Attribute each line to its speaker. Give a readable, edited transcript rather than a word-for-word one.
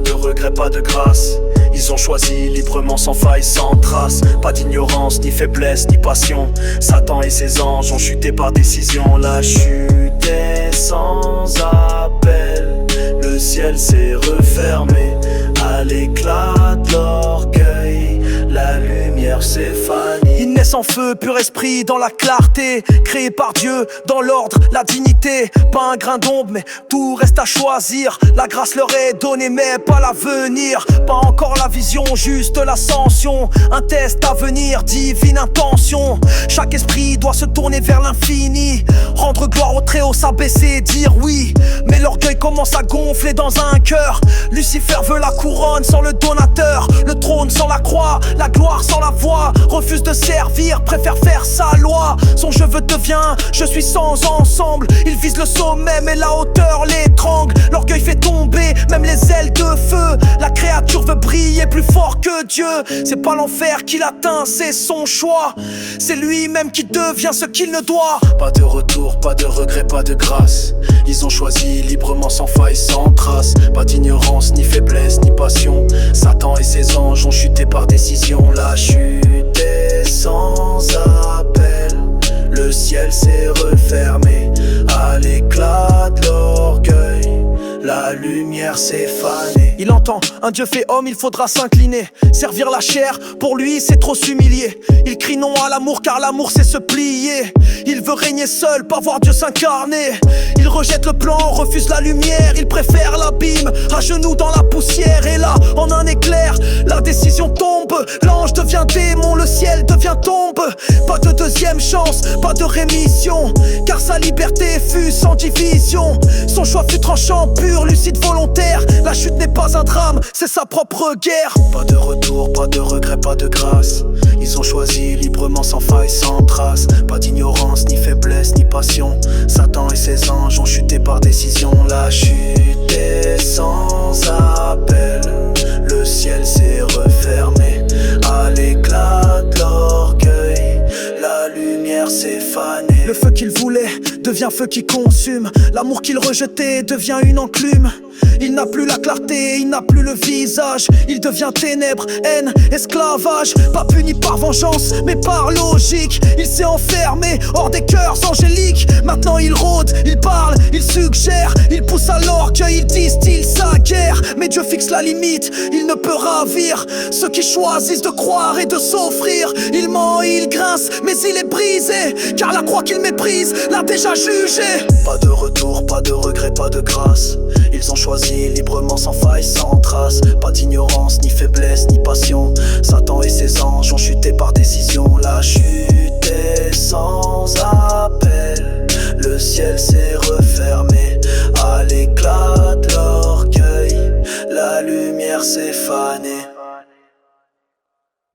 Speaker 1: de regret, pas de grâce. Ils ont choisi librement, sans faille, sans trace. Pas d'ignorance, ni faiblesse, ni passion. Satan et ses anges ont chuté par décision. La chute est sans appel. Le ciel s'est refermé à l'éclat de l'orgueil. La lumière s'est fanée.
Speaker 2: Il naît sans feu, pur esprit dans la clarté. Créé par Dieu, dans l'ordre, la dignité. Pas un grain d'ombre, mais tout reste à choisir. La grâce leur est donnée, mais pas l'avenir. Pas encore la vision, juste l'ascension. Un test à venir, divine intention. Chaque esprit doit se tourner vers l'infini. Rendre gloire au Très-Haut, s'abaisser, dire oui. Mais l'orgueil commence à gonfler dans un cœur. Lucifer veut la couronne sans le donateur. Le trône sans la croix, la gloire sans la voix. Refuse de servir, préfère faire sa loi. Son je veux devient, je suis sans ensemble. Il vise le sommet mais la hauteur l'étrangle. L'orgueil fait tomber même les ailes de feu. La créature veut briller plus fort que Dieu. C'est pas l'enfer qui l'atteint, c'est son choix. C'est lui-même qui devient ce qu'il ne doit.
Speaker 1: Pas de retour, pas de regret, pas de grâce. Ils ont choisi librement, sans faille, sans trace. Pas d'ignorance, ni faiblesse, ni passion. Satan et ses anges ont chuté par décision. La chute est sans appel. Le ciel s'est refermé à l'éclat de l'orgueil. La lumière s'est fanée.
Speaker 2: Il entend un Dieu fait homme, il faudra s'incliner. Servir la chair, pour lui c'est trop s'humilier. Il crie non à l'amour car l'amour c'est se plier. Il veut régner seul, pas voir Dieu s'incarner. Il rejette le plan, refuse la lumière. Il préfère l'abîme, à genoux dans la poussière. Et là, en un éclair, la décision tombe. L'ange devient démon, le ciel devient tombe. Pas de deuxième chance, pas de rémission. Car sa liberté fut sans division. Son choix fut tranchant, pur, lucide, volontaire. La chute n'est pas un drame, c'est sa propre guerre.
Speaker 1: Pas de retour, pas de regret, pas de grâce. Ils ont choisi librement, sans faille, sans trace. Pas d'ignorance, ni faiblesse, ni passion. Satan et ses anges ont chuté par décision. La chute est sans appel. Le ciel s'est refermé à l'éclat de l'orgueil. La lumière s'est fanée.
Speaker 2: Le feu qu'il voulait devient feu qui consume. L'amour qu'il rejetait devient une enclume. Il n'a plus la clarté, il n'a plus le visage. Il devient ténèbres, haine, esclavage. Pas puni par vengeance, mais par logique. Il s'est enfermé hors des cœurs angéliques. Maintenant il rôde, il parle, il suggère. Il pousse à l'orgueil, il distille sa guerre. Mais Dieu fixe la limite, il ne peut ravir ceux qui choisissent de croire et de s'offrir. Il ment, il grince, mais il est brisé. Car la croix qu'il méprise l'a déjà jugé.
Speaker 1: Pas de retour, pas de regret, pas de grâce. Ils ont choisi librement, sans faille, sans trace. Pas d'ignorance, ni faiblesse, ni passion.